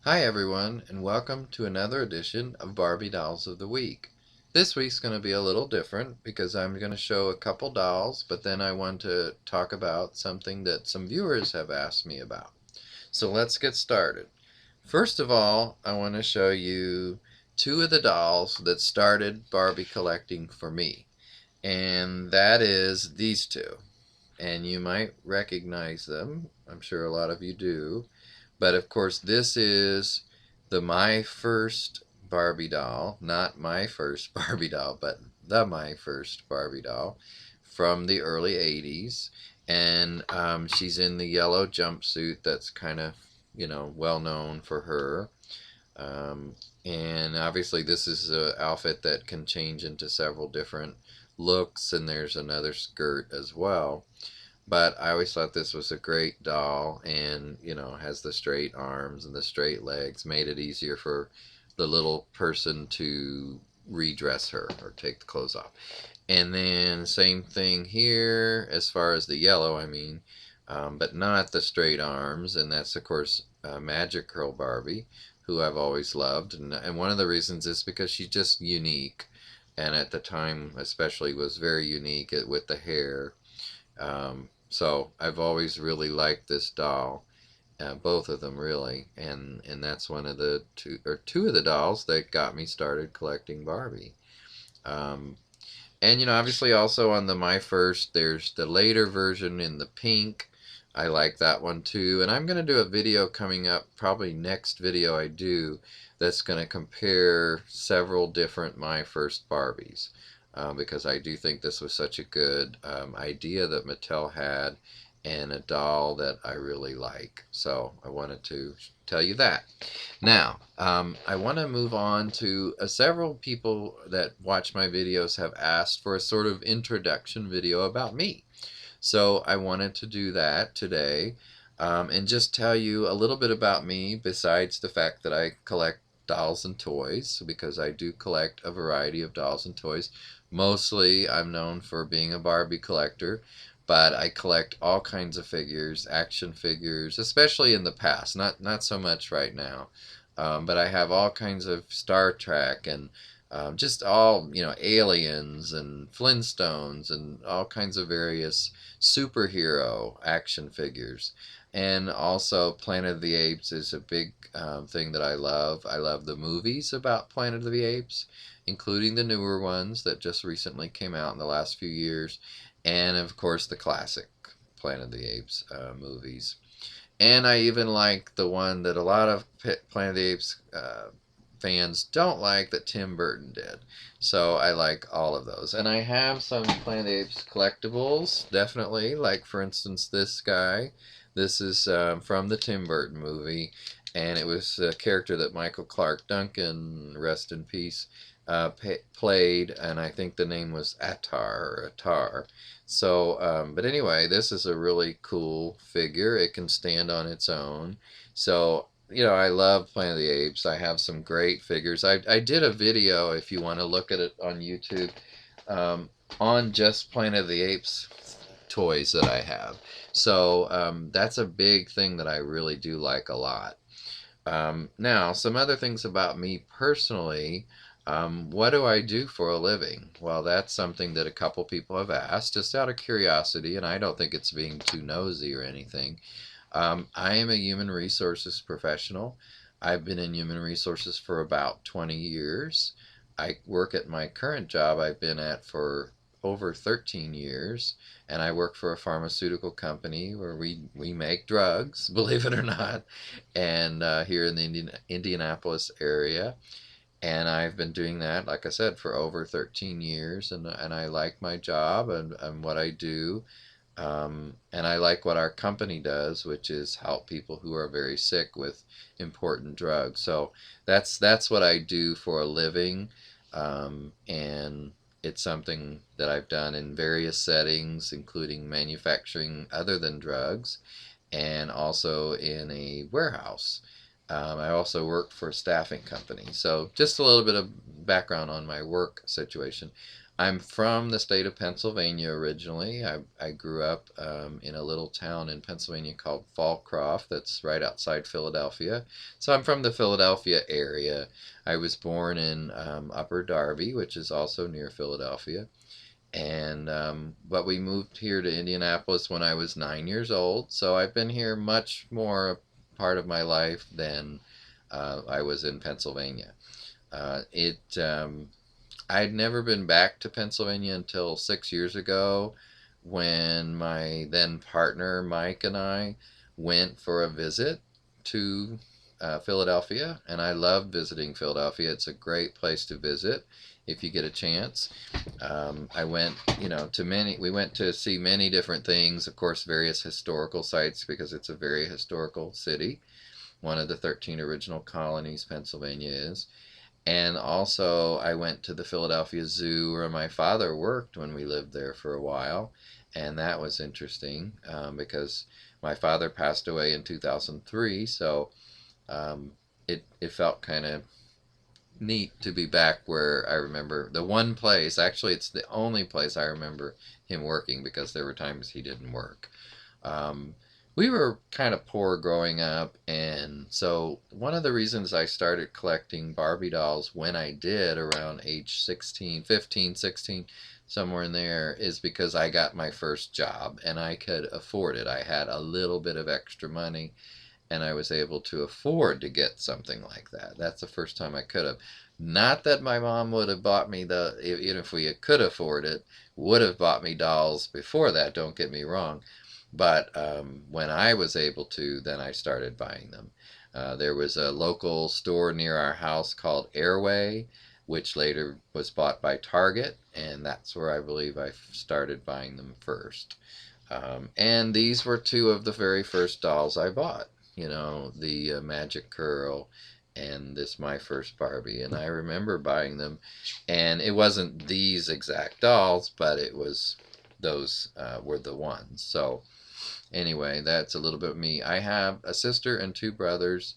Hi everyone, and welcome to another edition of Barbie Dolls of the Week. This week's going to be a little different because I'm going to show a couple dolls, but then I want to talk about something that some viewers have asked me about. So let's get started. First of all, I want to show you two of the dolls that started Barbie collecting for me, and that is these two. And you might recognize them. I'm sure a lot of you do. But of course, this is the My First Barbie doll, not my first Barbie doll, but the My First Barbie doll from the early 80s. And she's in the yellow jumpsuit that's kind of, well known for her. Um, and obviously, this is an outfit that can change into several different looks, and there's another skirt as well. But I always thought this was a great doll, and has the straight arms and the straight legs, made it easier for the little person to redress her or take the clothes off. And then same thing here as far as the yellow, I mean, but not the straight arms, and that's of course Magic Girl Barbie, who I've always loved, and one of the reasons is because she's just unique, and at the time especially was very unique with the hair. So I've always really liked this doll, both of them really, and that's one of the two of the dolls that got me started collecting Barbie. Um, and obviously also on the My First, there's the later version in the pink. I like that one too, and I'm going to do a video coming up, probably next video I do, that's going to compare several different My First Barbies. Because I do think this was such a good idea that Mattel had, and a doll that I really like. So I wanted to tell you that. Now, I want to move on to several people that watch my videos have asked for a sort of introduction video about me. So I wanted to do that today, and just tell you a little bit about me besides the fact that I collect dolls and toys, because I do collect a variety of dolls and toys. Mostly I'm known for being a Barbie collector, but I collect all kinds of figures, action figures, especially in the past, not so much right now. But I have all kinds of Star Trek and just all, aliens and Flintstones and all kinds of various superhero action figures. And also, Planet of the Apes is a big thing that I love. I love the movies about Planet of the Apes, including the newer ones that just recently came out in the last few years, and of course the classic Planet of the Apes movies. And I even like the one that a lot of Planet of the Apes fans don't like that Tim Burton did. So I like all of those. And I have some Planet of the Apes collectibles, definitely. Like, for instance, this guy. This is from the Tim Burton movie. And it was a character that Michael Clark Duncan, rest in peace, played. And I think the name was Attar. So, but anyway, this is a really cool figure. It can stand on its own. So I love Planet of the Apes. I have some great figures. I did a video, if you want to look at it on YouTube, um, on just Planet of the Apes toys that I have. So that's a big thing that I really do like a lot. Now, some other things about me personally. What do I do for a living? Well, that's something that a couple people have asked, just out of curiosity, and I don't think it's being too nosy or anything. I am a human resources professional. I've been in human resources for about 20 years. I work at my current job I've been at for over 13 years, and I work for a pharmaceutical company where we make drugs, believe it or not, and here in the Indianapolis area. And I've been doing that, like I said, for over 13 years, and I like my job and what I do. And I like what our company does, which is help people who are very sick with important drugs. So that's what I do for a living, and it's something that I've done in various settings, including manufacturing other than drugs, and also in a warehouse. I also worked for a staffing company. So just a little bit of background on my work situation. I'm from the state of Pennsylvania originally. I grew up in a little town in Pennsylvania called Fallcroft that's right outside Philadelphia. So I'm from the Philadelphia area. I was born in Upper Darby, which is also near Philadelphia. And but we moved here to Indianapolis when I was 9 years old. So I've been here much more part of my life than I was in Pennsylvania. It I'd never been back to Pennsylvania until 6 years ago when my then partner Mike and I went for a visit to Philadelphia, and I love visiting Philadelphia. It's a great place to visit if you get a chance. I went, to many. We went to see many different things. Of course, various historical sites because it's a very historical city. One of the 13 original colonies Pennsylvania is. And also, I went to the Philadelphia Zoo where my father worked when we lived there for a while. And that was interesting because my father passed away in 2003. So it felt kind of neat to be back where I remember the one place, actually, it's the only place I remember him working because there were times he didn't work. Um, we were kind of poor growing up, and so one of the reasons I started collecting Barbie dolls when I did around age 16, 15, 16, somewhere in there, is because I got my first job and I could afford it. I had a little bit of extra money and I was able to afford to get something like that. That's the first time I could have. Not that my mom would have bought me even if we could afford it, would have bought me dolls before that, don't get me wrong. But when I was able to, then I started buying them. There was a local store near our house called Airway, which later was bought by Target, and that's where I believe I started buying them first. And these were two of the very first dolls I bought. The Magic Curl and this My First Barbie. And I remember buying them, and it wasn't these exact dolls, but it was those were the ones. So anyway, that's a little bit of me. I have a sister and two brothers.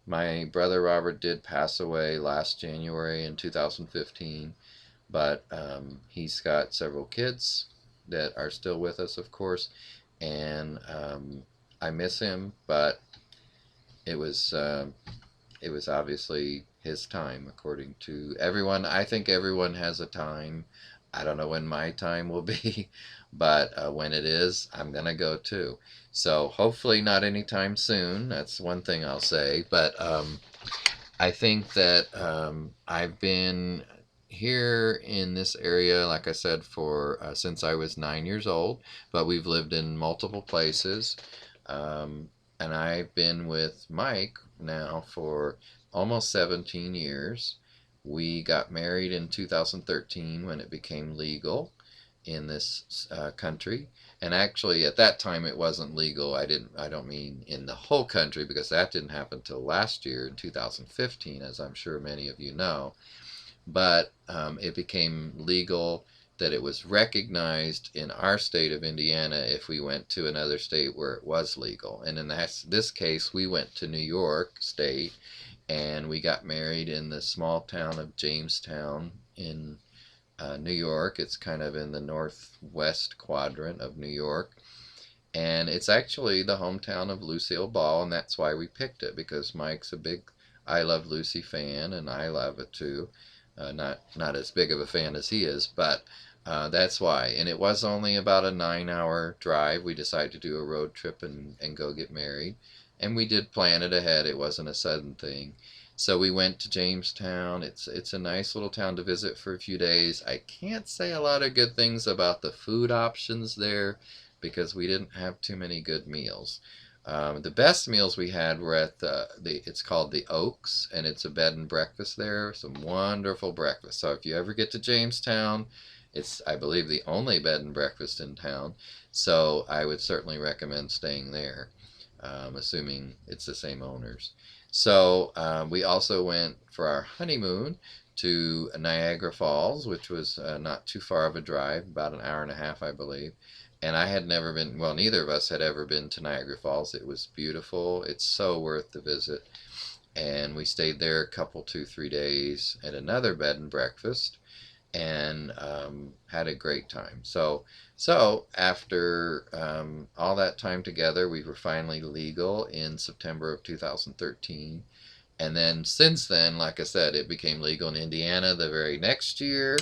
My brother Robert did pass away last January in 2015, but he's got several kids that are still with us, of course, and I miss him, but it was uh, it was obviously his time, according to everyone. I think everyone has a time. I don't know when my time will be, but when it is, I'm gonna go too. So hopefully not anytime soon. That's one thing I'll say. But I think that I've been here in this area, like I said, for since I was 9 years old. But we've lived in multiple places, um, and I've been with Mike now for almost 17 years. We got married in 2013 when it became legal in this country. And actually, at that time, it wasn't legal. I don't mean in the whole country because that didn't happen till last year in 2015, as I'm sure many of you know. But it became legal that it was recognized in our state of Indiana if we went to another state where it was legal. And in this case, we went to New York State and we got married in the small town of Jamestown in New York. It's kind of in the northwest quadrant of New York. And it's actually the hometown of Lucille Ball, and that's why we picked it, because Mike's a big I Love Lucy fan, and I love it too. Not as big of a fan as he is, but that's why. And it was only about a 9-hour drive. We decided to do a road trip and go get married. And we did plan it ahead. It wasn't a sudden thing. So we went to Jamestown. It's a nice little town to visit for a few days. I can't say a lot of good things about the food options there because we didn't have too many good meals. The best meals we had were at it's called the Oaks, and it's a bed and breakfast there. Some wonderful breakfast. So if you ever get to Jamestown, it's, I believe, the only bed and breakfast in town. So I would certainly recommend staying there, assuming it's the same owners. So we also went for our honeymoon to Niagara Falls, which was not too far of a drive, about an hour and a half, I believe. And I had never been, well, neither of us had ever been to Niagara Falls. It was beautiful. It's so worth the visit. And we stayed there a couple, 2, 3 days at another bed and breakfast. and had a great time. So after all that time together, we were finally legal in September of 2013. And then since then, like I said, it became legal in Indiana the very next year,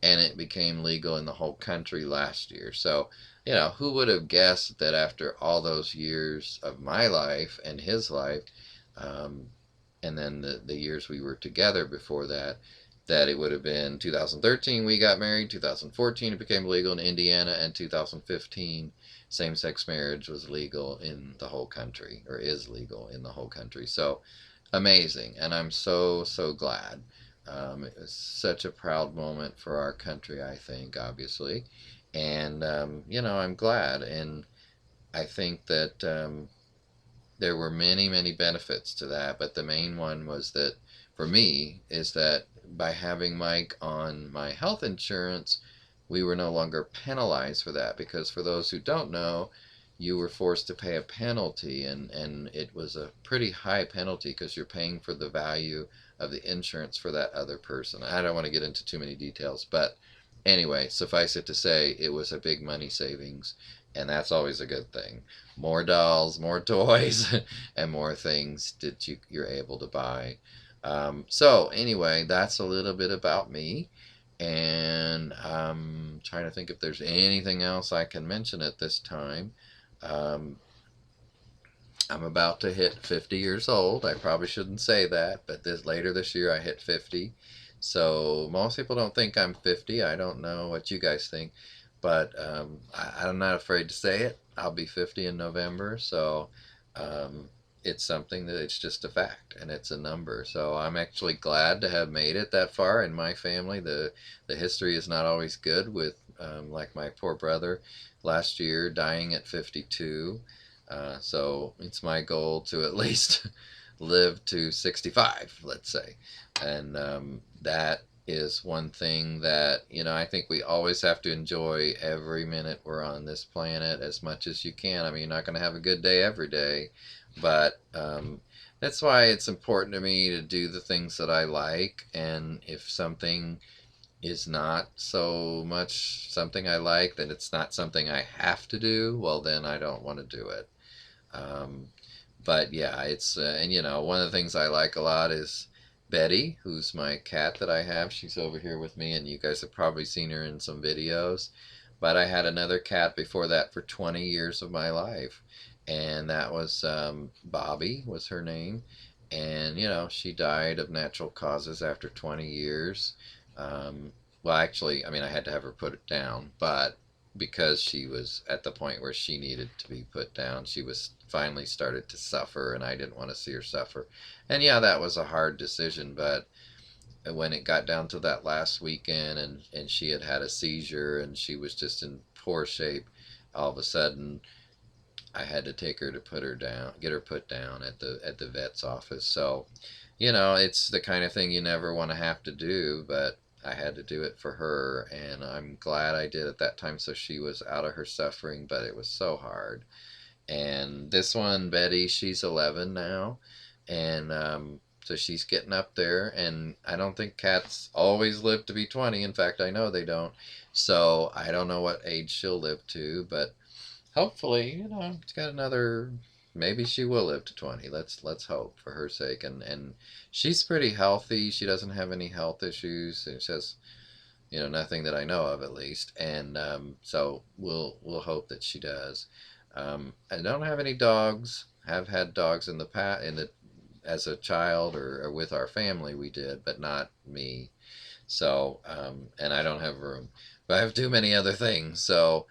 and it became legal in the whole country last year. So, who would have guessed that after all those years of my life and his life, um, and then the years we were together before that, that it would have been 2013 we got married, 2014 it became legal in Indiana, and 2015 same-sex marriage was legal in the whole country, or is legal in the whole country. So amazing, and I'm so so glad. It was such a proud moment for our country, I think, obviously, and I'm glad, and I think that there were many, many benefits to that, but the main one was that for me is that by having Mike on my health insurance, we were no longer penalized for that, because for those who don't know, you were forced to pay a penalty, and it was a pretty high penalty because you're paying for the value of the insurance for that other person. I don't want to get into too many details, but anyway, suffice it to say, it was a big money savings, and that's always a good thing. More dolls, more toys, and more things that you're able to buy. So anyway, that's a little bit about me, and I'm trying to think if there's anything else I can mention at this time. Um, I'm about to hit 50 years old. I probably shouldn't say that, but later this year I hit 50. So most people don't think I'm 50. I don't know what you guys think, but I'm not afraid to say it. I'll be 50 in November, so um, it's something that it's just a fact, and it's a number. So I'm actually glad to have made it that far in my family. The history is not always good with like my poor brother last year dying at 52. So it's my goal to at least live to 65, let's say. And that is one thing that, I think we always have to enjoy every minute we're on this planet as much as you can. I mean, you're not going to have a good day every day, but that's why it's important to me to do the things that I like. And if something is not so much something I like, then it's not something I have to do, well, then I don't want to do it. Um, but yeah, it's and one of the things I like a lot is Betty, who's my cat that I have. She's over here with me, and you guys have probably seen her in some videos. But I had another cat before that for 20 years of my life, and that was Bobby was her name, and she died of natural causes after 20 years. Um, well, actually, I mean, I had to have her put it down, but because she was at the point where she needed to be put down, she was finally started to suffer, and I didn't want to see her suffer. And yeah, that was a hard decision, but when it got down to that last weekend, and she had had a seizure and she was just in poor shape, all of a sudden I had to take her to put her down, get her put down at the vet's office. So, it's the kind of thing you never want to have to do, but I had to do it for her, and I'm glad I did at that time so she was out of her suffering, but it was so hard. And this one, Betty, she's 11 now, and so she's getting up there. And I don't think cats always live to be 20. In fact, I know they don't. So I don't know what age she'll live to, but hopefully, it's got another. Maybe she will live to 20. Let's hope for her sake. And she's pretty healthy. She doesn't have any health issues. She has nothing that I know of, at least. And so we'll hope that she does. I don't have any dogs. Have had dogs in the past, as a child, or with our family we did, but not me. So and I don't have room, but I have too many other things. So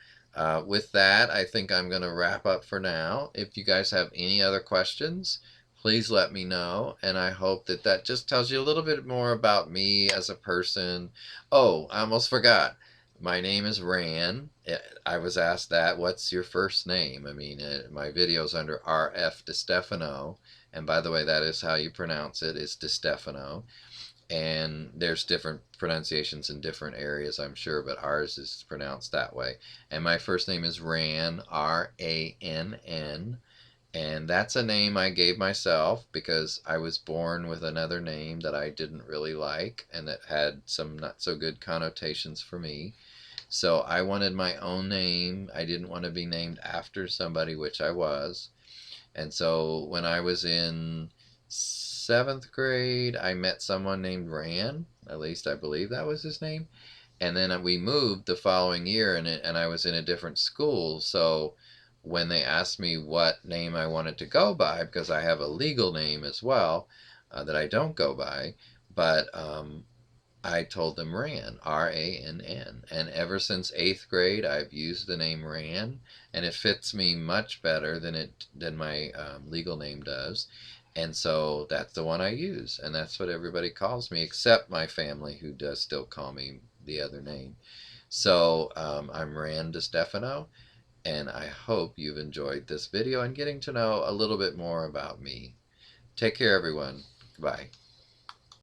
with that, I think I'm going to wrap up for now. If you guys have any other questions, please let me know. And I hope that that just tells you a little bit more about me as a person. Oh, I almost forgot. My name is Ran. I was asked that. What's your first name? I mean, my video's under RF DiStefano. And by the way, that is how you pronounce it, is DiStefano. And there's different pronunciations in different areas, I'm sure, but ours is pronounced that way. And my first name is Ran, Rann, And that's a name I gave myself because I was born with another name that I didn't really like and that had some not so good connotations for me. So I wanted my own name. I didn't want to be named after somebody, which I was. And so when I was in seventh grade, I met someone named Ran. At least I believe that was his name. And then we moved the following year, and I was in a different school. So when they asked me what name I wanted to go by, because I have a legal name as well that I don't go by, but I told them Ran, Rann. And ever since eighth grade, I've used the name Ran, and it fits me much better than my legal name does. And so that's the one I use, and that's what everybody calls me, except my family, who does still call me the other name. So I'm Ran DeStefano, and I hope you've enjoyed this video and getting to know a little bit more about me. Take care, everyone. Bye.